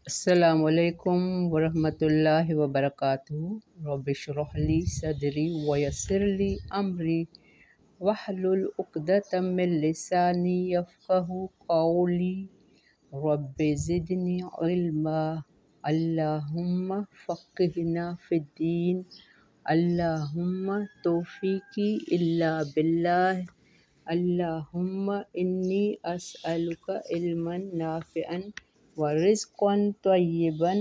السلام علیکم ورحمۃ اللہ وبرکاتہ۔ رب اشرح لی صدری ویسر لی امری واحلل عقدۃ من لسانی یفقہوا قولی۔ رب زدنی علما، اللہم فقہنا فی الدین، اللہم توفیقی الا باللہ، اللہم انی اسألک علما نافعا ورزقا طیبا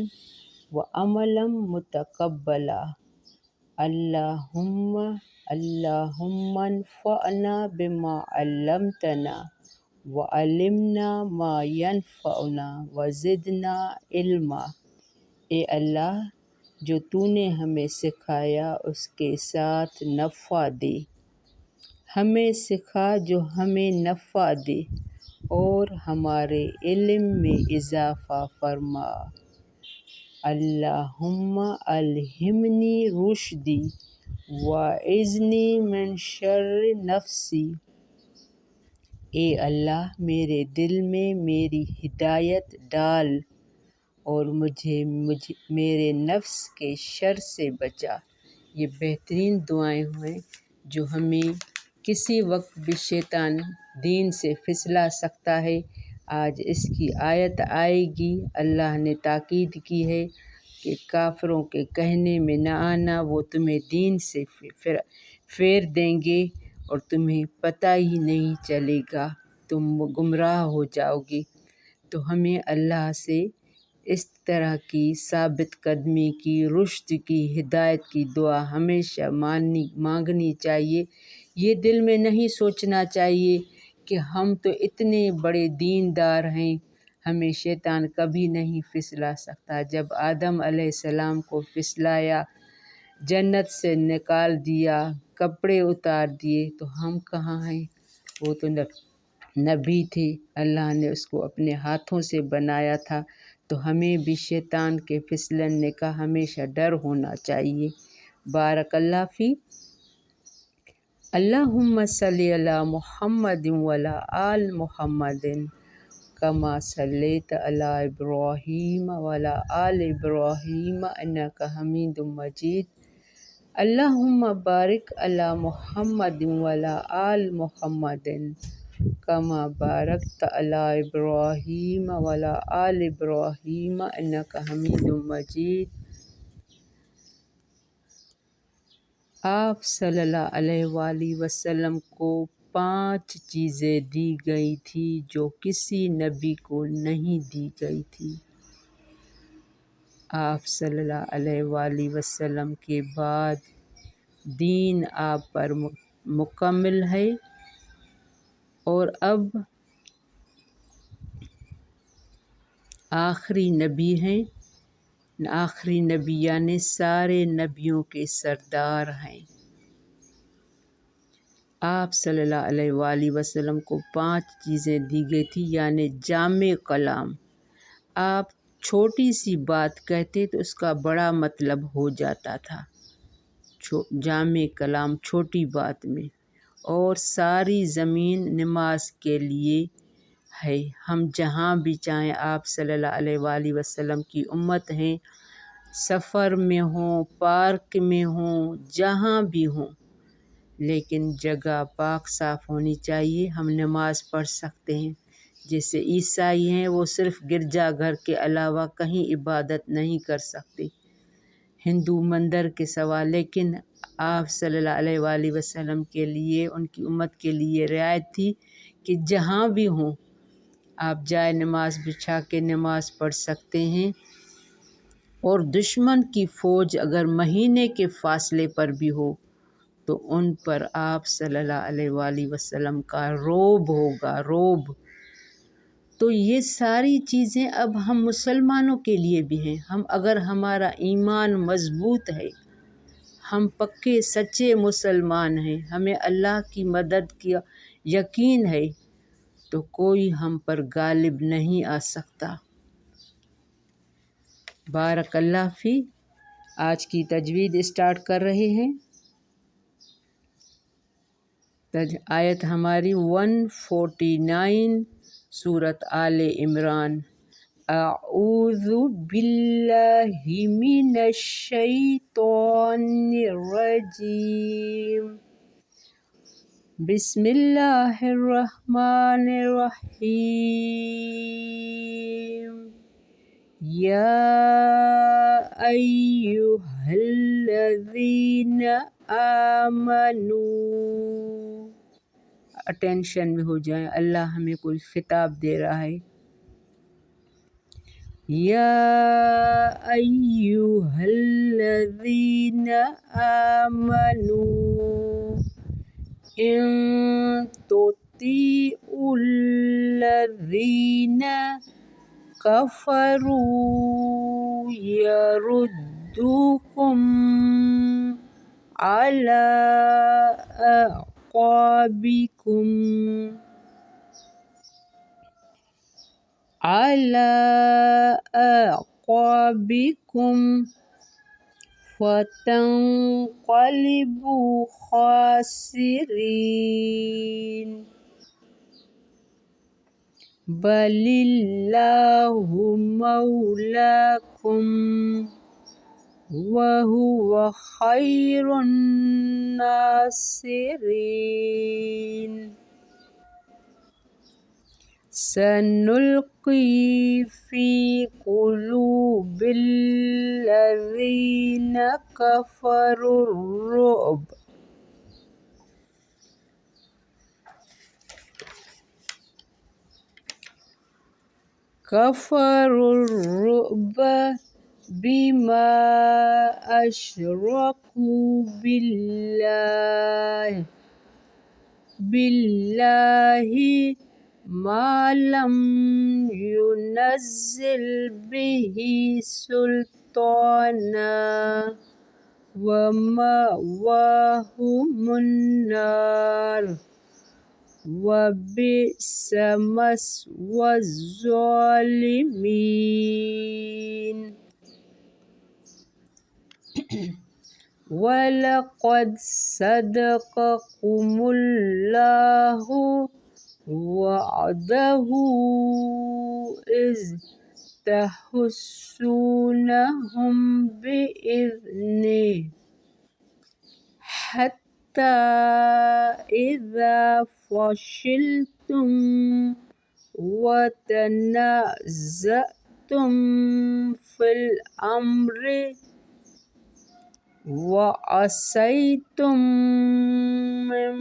وعملا متقبلا۔ اللہم انفعنا بما علمتنا وعلمنا ما ینفعنا وزدنا علما۔ اے اللہ، جو تو نے ہمیں سکھایا اس کے ساتھ نفع دے، ہمیں سکھا جو ہمیں نفع دے، اور ہمارے علم میں اضافہ فرما۔ اللہم الہمنی رشدی واعذنی من شر نفسی۔ اے اللہ، میرے دل میں میری ہدایت ڈال اور مجھے میرے نفس کے شر سے بچا۔ یہ بہترین دعائیں ہیں جو ہمیں کسی وقت بھی شیطان دین سے پھسلا سکتا ہے۔ آج اس کی آیت آئے گی۔ اللہ نے تاکید کی ہے کہ کافروں کے کہنے میں نہ آنا، وہ تمہیں دین سے پھیر دیں گے اور تمہیں پتہ ہی نہیں چلے گا، تم گمراہ ہو جاؤ گے۔ تو ہمیں اللہ سے اس طرح کی ثابت قدمی کی، رشد کی، ہدایت کی دعا ہمیشہ مانگنی چاہیے۔ یہ دل میں نہیں سوچنا چاہیے کہ ہم تو اتنے بڑے دیندار ہیں، ہمیں شیطان کبھی نہیں پھسلا سکتا۔ جب آدم علیہ السلام کو پھسلایا، جنت سے نکال دیا، کپڑے اتار دیے، تو ہم کہاں ہیں؟ وہ تو نبی تھے، اللہ نے اس کو اپنے ہاتھوں سے بنایا تھا۔ تو ہمیں بھی شیطان کے پھسلنے کا ہمیشہ ڈر ہونا چاہیے۔ بارک اللہ فی۔ اللہم صلی علی محمد وعلی آل محمد کما صلیت علی ابراہیم وعلی آل ابراہیم انک حمید مجید۔ اللہم بارک علی محمد وعلی آل محمد کما بارکت علی ابراہیم وعلی آل ابراہیم انک حمید مجید۔ آپ صلی اللہ علیہ وآلہ وسلم کو 5 چیزیں دی گئی تھیں جو کسی نبی کو نہیں دی گئی تھی۔ آپ صلی اللہ علیہ وآلہ وسلم کے بعد دین آپ پر مکمل ہے، اور اب آخری نبی ہیں۔ آخری نبی یعنی سارے نبیوں کے سردار ہیں۔ آپ صلی اللہ علیہ وآلہ وسلم کو 5 چیزیں دی گئی تھی، یعنی جامع کلام۔ آپ چھوٹی سی بات کہتے تو اس کا بڑا مطلب ہو جاتا تھا، جامع کلام چھوٹی بات میں۔ اور ساری زمین نماز کے لیے ہے، ہم جہاں بھی چاہیں، آپ صلی اللہ علیہ وآلہ وسلم کی امت ہیں، سفر میں ہوں، پارک میں ہوں، جہاں بھی ہوں، لیکن جگہ پاک صاف ہونی چاہیے، ہم نماز پڑھ سکتے ہیں۔ جیسے عیسائی ہیں، وہ صرف گرجا گھر کے علاوہ کہیں عبادت نہیں کر سکتے، ہندو مندر کے سوا۔ لیکن آپ صلی اللہ علیہ وآلہ وسلم کے لیے، ان کی امت کے لیے رعایت تھی کہ جہاں بھی ہوں آپ جائے نماز بچھا کے نماز پڑھ سکتے ہیں۔ اور دشمن کی فوج اگر مہینے کے فاصلے پر بھی ہو تو ان پر آپ صلی اللہ علیہ وآلہ وسلم کا رعب ہوگا، رعب۔ تو یہ ساری چیزیں اب ہم مسلمانوں کے لیے بھی ہیں۔ اگر ہمارا ایمان مضبوط ہے، ہم پکے سچے مسلمان ہیں، ہمیں اللہ کی مدد کی یقین ہے، تو کوئی ہم پر غالب نہیں آ سکتا۔ بارک اللہ فی۔ آج کی تجوید اسٹارٹ کر رہے ہیں۔ آیت ہماری 149 سورۃ آل عمران۔ أعوذ بالله من الشيطان الرجيم بسم الله الرحمن الرحيم يا أيها الذين آمنوا اٹینشن میں ہو جائیں، اللہ ہمیں کوئی خطاب دے رہا ہے۔ یا ایھا الذین آمنوا ان تطیعوا الذین کفروا یردوکم علی أعقابكم فتنقلبوا خاسرين بل الله مولاكم وهو خير الناصرين سنلقي في قلوب الذين كفروا الرعب بما أشركوا بالله ما لم ينزل به سلطانا ومأواهم النار وبئس مثوى الظالمين وَلَقَدْ صَدَقَكُمُ اللَّهُ وَعْدَهُ إِذْ تَحُسُّونَهُم بِإِذْنِهِ حَتَّى إِذَا فَشِلْتُمْ وَتَنَازَعْتُمْ فِي الْأَمْرِ وَعَصَيْتُم مِّن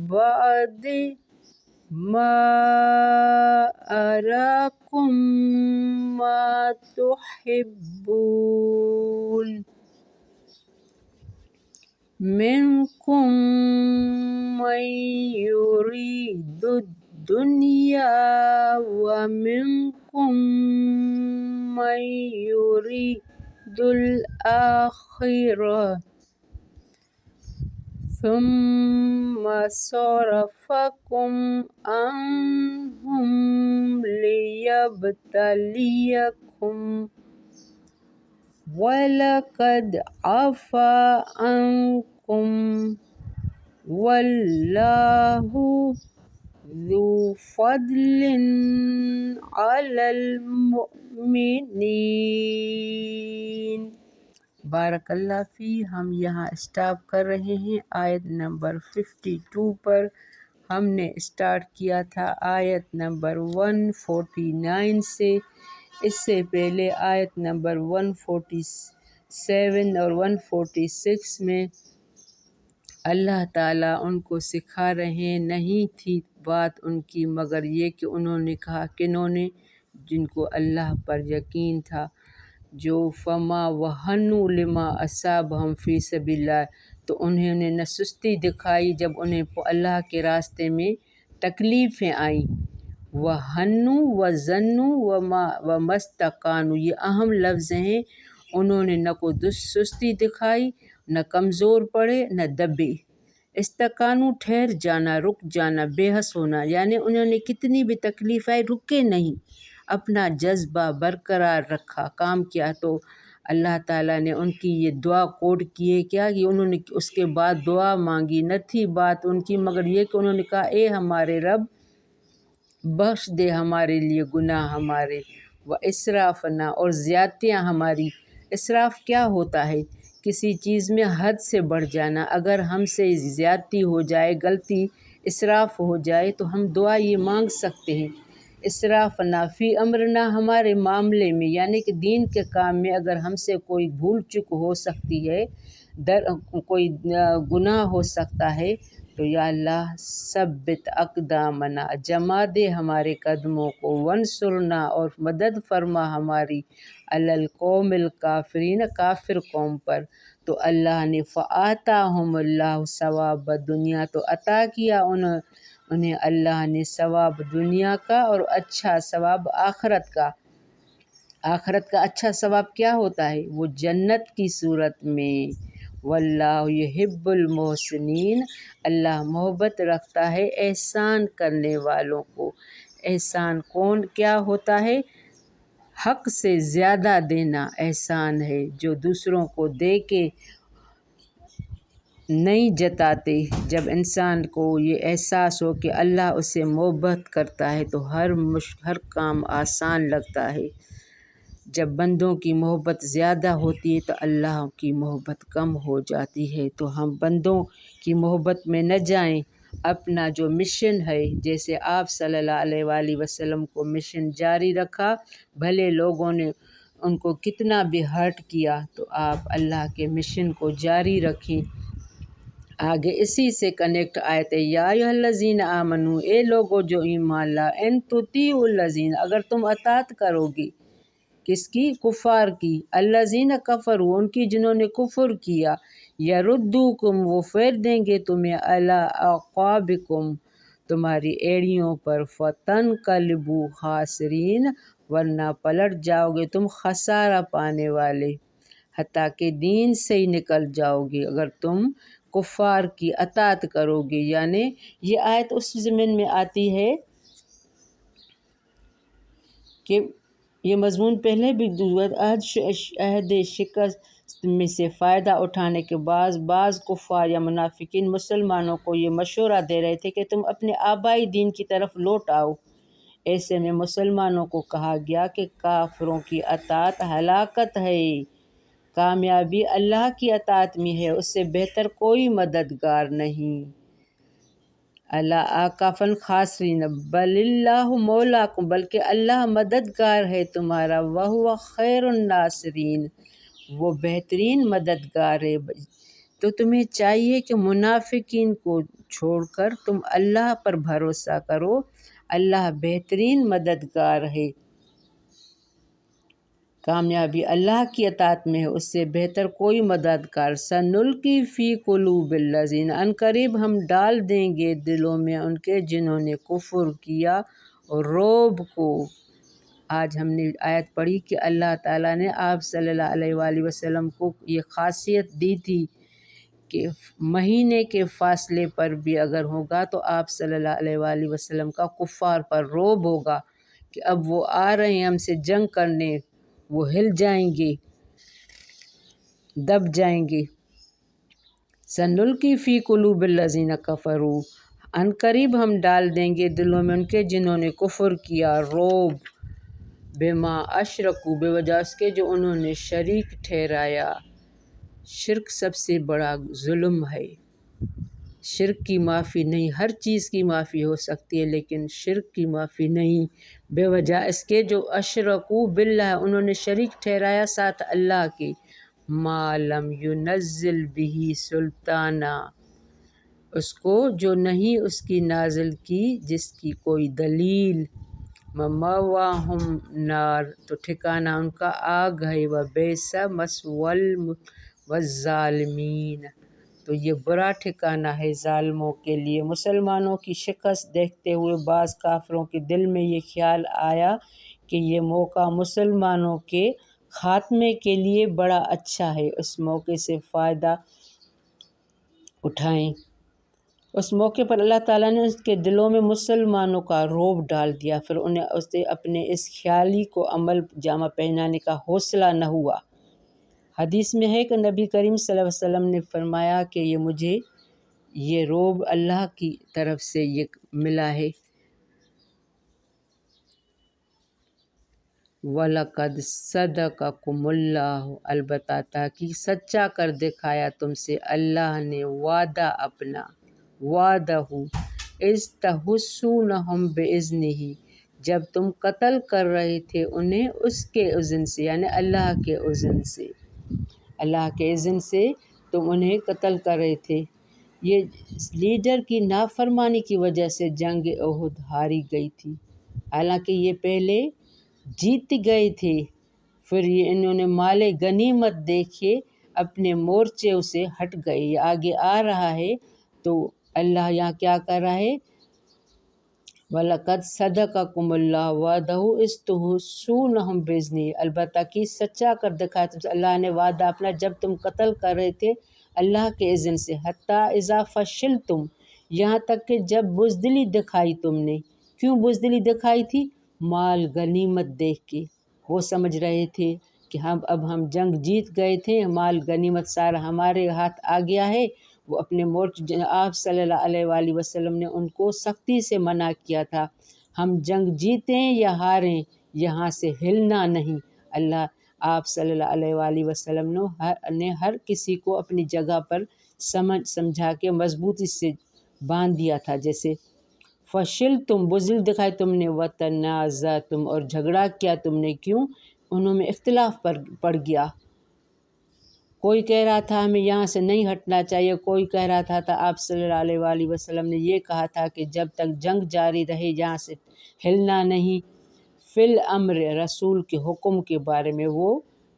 بَعْدِ مَا أَرَاكُم مَّا تُحِبُّونَ مِنكُم مَّن يُرِيدُ الدُّنْيَا وَمِنكُم مَّن يُرِيدُ الْآخِرَةَ ثُمَّ صَرَفَكُمْ عَنْهُمْ لِيَبْتَلِيَكُمْ وَلَقَدْ عَفَا عَنْكُمْ وَاللَّهُ ذُو فَضْلٍ عَلَى الْمُؤْمِنِينَ۔ بارک اللہ فی۔ ہم یہاں اسٹاپ کر رہے ہیں آیت نمبر 52 پر۔ ہم نے اسٹارٹ کیا تھا آیت نمبر 149 سے۔ اس سے پہلے آیت نمبر 147 اور 146 میں اللہ تعالیٰ ان کو سکھا رہے نہیں تھی بات ان کی مگر یہ کہ انہوں نے کہا کنہوں نے، جن کو اللہ پر یقین تھا، جو فما وہنوا لما اصابہم فی سبیل اللہ، تو انہوں نے نہ سستی دکھائی جب انہیں اللہ کے راستے میں تکلیفیں آئیں۔ وہنوا وظنوا ومستکانوا، یہ اہم لفظ ہیں۔ انہوں نے نہ کوئی سستی دکھائی، نہ کمزور پڑے، نہ دبے۔ استکانوا ٹھہر جانا، رک جانا، بے حس ہونا، یعنی انہوں نے کتنی بھی تکلیف آئی رکے نہیں، اپنا جذبہ برقرار رکھا، کام کیا۔ تو اللہ تعالیٰ نے ان کی یہ دعا کوٹ کیے کیا کہ انہوں نے اس کے بعد دعا مانگی، نہ تھی بات ان کی مگر یہ کہ انہوں نے کہا اے ہمارے رب بخش دے ہمارے لیے گناہ ہمارے، و اسرافنا اور زیادتیاں ہماری۔ اسراف کیا ہوتا ہے؟ کسی چیز میں حد سے بڑھ جانا۔ اگر ہم سے زیادتی ہو جائے، غلطی اسراف ہو جائے تو ہم دعا یہ مانگ سکتے ہیں، اسرافنا فی امرنا، ہمارے معاملے میں یعنی کہ دین کے کام میں اگر ہم سے کوئی بھول چک ہو سکتی ہے، کوئی گناہ ہو سکتا ہے تو یا اللہ ثبت اقدامنا، جما دے ہمارے قدموں کو، ونصرنا اور مدد فرما ہماری، علی القوم الکافرین، کافر قوم پر۔ تو اللہ نے فآتاہم اللہ ثواب دنیا، تو عطا کیا انہیں اللہ نے ثواب دنیا کا اور اچھا ثواب آخرت کا۔ آخرت کا اچھا ثواب کیا ہوتا ہے؟ وہ جنت کی صورت میں۔ واللہ یحب المحسنین، اللہ محبت رکھتا ہے احسان کرنے والوں کو۔ احسان کیا ہوتا ہے؟ حق سے زیادہ دینا احسان ہے، جو دوسروں کو دے کے نہیں جتاتے۔ جب انسان کو یہ احساس ہو کہ اللہ اسے محبت کرتا ہے تو ہر کام آسان لگتا ہے۔ جب بندوں کی محبت زیادہ ہوتی ہے تو اللہ کی محبت کم ہو جاتی ہے۔ تو ہم بندوں کی محبت میں نہ جائیں۔ اپنا جو مشن ہے، جیسے آپ صلی اللہ علیہ وآلہ وسلم کو مشن جاری رکھا، بھلے لوگوں نے ان کو کتنا بھی ہرٹ کیا، تو آپ اللہ کے مشن کو جاری رکھیں۔ آگے اسی سے کنیکٹ آیت ہے، یا ایھا الذین آمنو، اے لوگو جو ایمان لاؤ، ان تطیعوا الذین، اگر تم اطاعت کرو گے، کس کی؟ کفار کی، الذین کفروا، ان کی جنہوں نے کفر کیا، یردوکم، وہ پھیر دیں گے تمہیں، علی اعقابکم، تمہاری ایڑیوں پر، فتنقلبوا خاسرین، ورنہ پلٹ جاؤ گے تم خسارہ پانے والے، حتیٰ کہ دین سے ہی نکل جاؤ گے اگر تم کفار کی اطاعت کرو گے۔ یعنی یہ آیت اس ضمن میں آتی ہے کہ یہ مضمون پہلے بھی عہد شکست میں سے فائدہ اٹھانے کے بعض کفار یا منافقین مسلمانوں کو یہ مشورہ دے رہے تھے کہ تم اپنے آبائی دین کی طرف لوٹ آؤ۔ ایسے میں مسلمانوں کو کہا گیا کہ کافروں کی اطاعت ہلاکت ہے، کامیابی اللہ کی اطاعت میں ہے، اس سے بہتر کوئی مددگار نہیں۔ الا آکافن خاسرین، بل اللہ مولاکم، بلکہ اللہ مددگار ہے تمہارا، وہو خیر الناصرین، وہ بہترین مددگار ہے۔ تو تمہیں چاہیے کہ منافقین کو چھوڑ کر تم اللہ پر بھروسہ کرو، اللہ بہترین مددگار ہے، کامیابی اللہ کی اطاعت میں ہے، اس سے بہتر کوئی مددگار۔ سنلقی فی قلوب الذین، عنقریب ہم ڈال دیں گے دلوں میں ان کے جنہوں نے کفر کیا، اور رعب کو۔ آج ہم نے آیت پڑھی کہ اللہ تعالیٰ نے آپ صلی اللہ علیہ وآلہ وسلم کو یہ خاصیت دی تھی کہ مہینے کے فاصلے پر بھی اگر ہوگا تو آپ صلی اللہ علیہ وآلہ وسلم کا کفار پر رعب ہوگا کہ اب وہ آ رہے ہیں ہم سے جنگ کرنے، وہ ہل جائیں گے، دب جائیں گے۔ سنلقی فی قلوب الذین کفروا، عنقریب ہم ڈال دیں گے دلوں میں ان کے جنہوں نے کفر کیا، رعب، بما اشرکوا، بے وجہ اس کے جو انہوں نے شریک ٹھہرایا۔ شرک سب سے بڑا ظلم ہے۔ شرک کی معافی نہیں، ہر چیز کی معافی ہو سکتی ہے لیکن شرک کی معافی نہیں، بے وجہ اس کے جو اشرکوا باللہ، انہوں نے شریک ٹھہرایا ساتھ اللہ کے، ما لم ینزل بہ سلطانا، اس کو جو نہیں اس کی نازل کی جس کی کوئی دلیل، ومأواہم نار، تو ٹھکانہ ان کا آگ ہے، وبئس مثوی الظالمین، تو یہ برا ٹھکانہ ہے ظالموں کے لیے۔ مسلمانوں کی شکست دیکھتے ہوئے بعض کافروں کے دل میں یہ خیال آیا کہ یہ موقع مسلمانوں کے خاتمے کے لیے بڑا اچھا ہے، اس موقع سے فائدہ اٹھائیں۔ اس موقع پر اللہ تعالیٰ نے اس کے دلوں میں مسلمانوں کا رعب ڈال دیا، پھر انہیں اسے اپنے اس خیالی کو عمل جامہ پہنانے کا حوصلہ نہ ہوا۔ حدیث میں ہے کہ نبی کریم صلی اللہ علیہ وسلم نے فرمایا کہ مجھے یہ رعب اللہ کی طرف سے یہ ملا ہے۔ وَلَقَدْ صَدَقَكُمُ اللَّهُ، البتہ تحقیق سچا کر دکھایا تم سے اللہ نے وعدہ اپنا، وعدہ اذ تحسونہم بِإِذْنِہ، جب تم قتل کر رہے تھے انہیں اس کے اذن سے، یعنی اللہ کے اذن سے، اللہ کے اذن سے تم انہیں قتل کر رہے تھے۔ یہ لیڈر کی نافرمانی کی وجہ سے جنگ احد ہاری گئی تھی، حالانکہ یہ پہلے جیت گئے تھے۔ پھر یہ انہوں نے مال غنیمت دیکھے اپنے مورچے سے ہٹ گئے۔ یہ آگے آ رہا ہے تو اللہ یہاں کیا کر رہا ہے، وَلَقَدْ صَدَقَكُمُ اللَّهُ وَعْدَهُ إِذْ تُحْسُونَهُم بِإِذْنِهِ، البتہ کہ سچا کر دکھایا تم سے اللہ نے وعدہ اپنا جب تم قتل کر رہے تھے اللہ کے اذن سے، حتیٰ اذا فشلتم، یہاں تک کہ جب بزدلی دکھائی تم نے۔ کیوں بزدلی دکھائی تھی؟ مال غنیمت دیکھ کے وہ سمجھ رہے تھے کہ اب ہم جنگ جیت گئے تھے، مال غنیمت سارا ہمارے ہاتھ آ گیا ہے۔ وہ اپنے آپ صلی اللہ علیہ وآلہ وسلم نے ان کو سختی سے منع کیا تھا، ہم جنگ جیتیں یا ہاریں یہاں سے ہلنا نہیں۔ اللہ آپ صلی اللہ علیہ وآلہ وسلم نے ہر کسی کو اپنی جگہ پر سمجھا کے مضبوطی سے باندھ دیا تھا۔ جیسے فشل تم، بزدل دکھائی تم نے، وتنازعتم، اور جھگڑا کیا تم نے۔ کیوں؟ انہوں میں اختلاف پڑ گیا، کوئی کہہ رہا تھا ہمیں یہاں سے نہیں ہٹنا چاہیے، کوئی کہہ رہا تھا آپ صلی اللہ علیہ وآلہ وسلم نے یہ کہا تھا کہ جب تک جنگ جاری رہے یہاں سے ہلنا نہیں۔ فی الامر، رسول کے حکم کے بارے میں وہ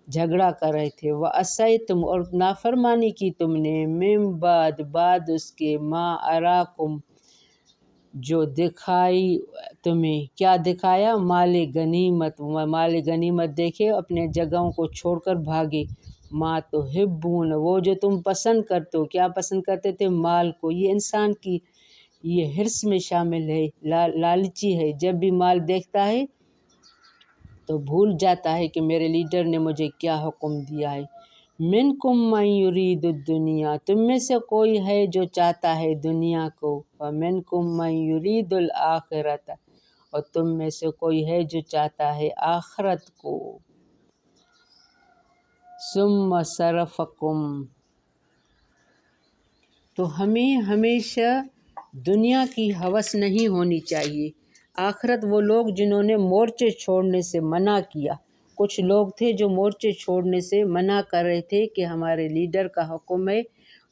جھگڑا کر رہے تھے۔ وَعَصَیْتُم، اور نافرمانی کی تم نے، من بعد اس کے، ما اراکم، جو دکھائی تمہیں، کیا دکھایا؟ مال غنیمت، مال غنیمت دیکھے اپنے جگہوں کو چھوڑ کر بھاگے۔ ما تحبون، وہ جو تم پسند کرتے ہو، کیا پسند کرتے تھے؟ مال کو۔ یہ انسان کی یہ حرص میں شامل ہے، لالچی ہے، جب بھی مال دیکھتا ہے تو بھول جاتا ہے کہ میرے لیڈر نے مجھے کیا حکم دیا ہے۔ منکم من یرید الدنیا، تم میں سے کوئی ہے جو چاہتا ہے دنیا کو، ومنکم من یرید الآخرۃ، اور تم میں سے کوئی ہے جو چاہتا ہے آخرت کو۔ ثم صرفکم، تو ہمیں ہمیشہ دنیا کی ہوس نہیں ہونی چاہیے۔ آخرت وہ لوگ جنہوں نے مورچے چھوڑنے سے منع کیا، کچھ لوگ تھے جو مورچے چھوڑنے سے منع کر رہے تھے کہ ہمارے لیڈر کا حکم ہے،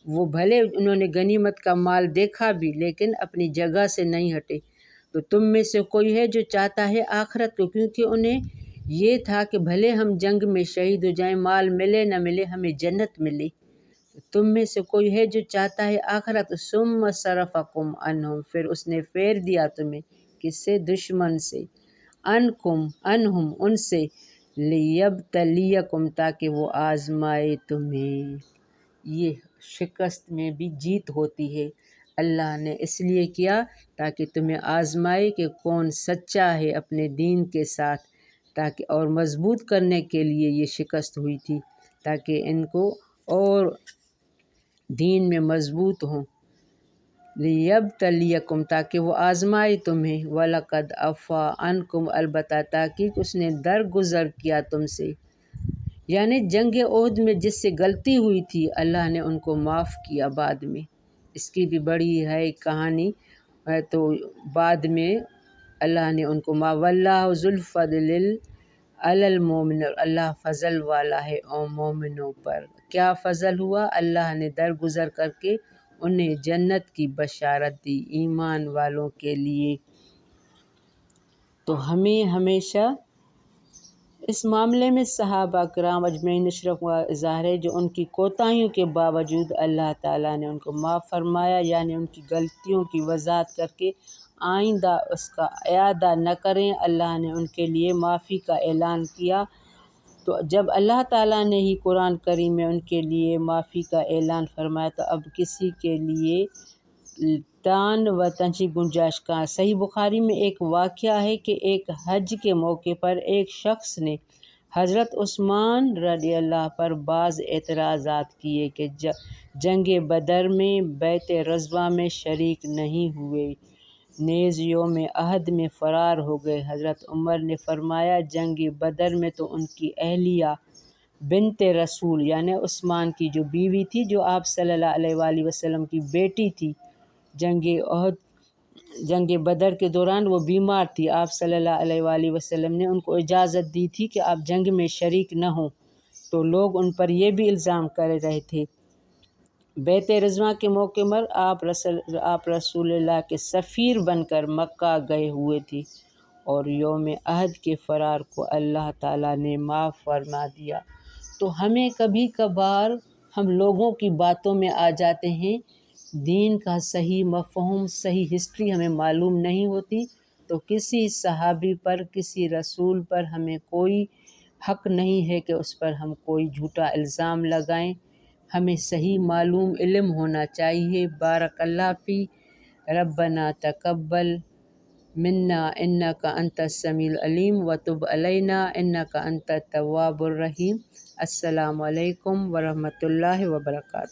وہ بھلے انہوں نے غنیمت کا مال دیکھا بھی لیکن اپنی جگہ سے نہیں ہٹے۔ تو تم میں سے کوئی ہے جو چاہتا ہے آخرت کو، کیونکہ انہیں یہ تھا کہ بھلے ہم جنگ میں شہید ہو جائیں، مال ملے نہ ملے، ہمیں جنت ملے۔ تم میں سے کوئی ہے جو چاہتا ہے آخرت۔ ثم صرفکم عنہم، پھر اس نے پھیر دیا تمہیں، کس سے؟ دشمن سے، عنہم، ان سے، لیبتلیکم، تاکہ وہ آزمائے تمہیں۔ یہ شکست میں بھی جیت ہوتی ہے، اللہ نے اس لیے کیا تاکہ تمہیں آزمائے کہ کون سچا ہے اپنے دین کے ساتھ، تاکہ اور مضبوط کرنے کے لیے یہ شکست ہوئی تھی، تاکہ ان کو اور دین میں مضبوط ہوں۔ لیبتلیکم، تاکہ وہ آزمائے تمہیں۔ وَلَقَدْ عَفَا عَنْکُمْ، البتہ تحقیق اس نے درگزر کیا تم سے، یعنی جنگ احد میں جس سے غلطی ہوئی تھی اللہ نے ان کو معاف کیا بعد میں۔ اس کی بھی بڑی ہے کہانی، تو بعد میں اللہ نے ان کو معاف۔ وَاللَّهُ ذُو الْفَضْلِ عَلَى الْمُؤْمِنِينَ، اللہ فضل والا ہے مومنوں پر۔ کیا فضل ہوا؟ اللہ نے درگزر کر کے انہیں جنت کی بشارت دی ایمان والوں کے لیے۔ تو ہمیں ہمیشہ اس معاملے میں صحابہ کرام اجمعین اشرف کا اظہار ہے، جو ان کی کوتاہیوں کے باوجود اللہ تعالیٰ نے ان کو معاف فرمایا، یعنی ان کی غلطیوں کی وضاحت کر کے آئندہ اس کا اعادہ نہ کریں، اللہ نے ان کے لیے معافی کا اعلان کیا۔ تو جب اللہ تعالیٰ نے ہی قرآن کریم میں ان کے لیے معافی کا اعلان فرمایا تو اب کسی کے لیے تان و تن کی گنجائش کہاں؟ صحیح بخاری میں ایک واقعہ ہے کہ ایک حج کے موقع پر ایک شخص نے حضرت عثمان رضی اللہ پر بعض اعتراضات کیے کہ جنگ بدر میں بیعت رضوہ میں شریک نہیں ہوئے، نیز یوم عہد میں فرار ہو گئے۔ حضرت عمر نے فرمایا جنگ بدر میں تو ان کی اہلیہ بنت رسول یعنی عثمان کی جو بیوی تھی، جو آپ صلی اللہ علیہ وآلہ وسلم کی بیٹی تھی، جنگ بدر کے دوران وہ بیمار تھی۔ آپ صلی اللہ علیہ وآلہ وسلم نے ان کو اجازت دی تھی کہ آپ جنگ میں شریک نہ ہوں، تو لوگ ان پر یہ بھی الزام کر رہے تھے۔ بیعت رضوان کے موقع پر آپ رسول اللہ کے سفیر بن کر مکہ گئے ہوئے تھے، اور یوم عہد کے فرار کو اللہ تعالیٰ نے معاف فرما دیا۔ تو ہمیں کبھی کبھار ہم لوگوں کی باتوں میں آ جاتے ہیں، دین کا صحیح مفہوم، صحیح ہسٹری ہمیں معلوم نہیں ہوتی، تو کسی صحابی پر، کسی رسول پر ہمیں کوئی حق نہیں ہے کہ اس پر ہم کوئی جھوٹا الزام لگائیں۔ ہمیں صحیح معلوم علم ہونا چاہیے۔ بارک اللہ فی، ربنا تقبل منا انک انت السمیع العلیم وتب علینا انک انت التواب الرحیم۔ السلام علیکم ورحمۃ اللہ وبرکاتہ۔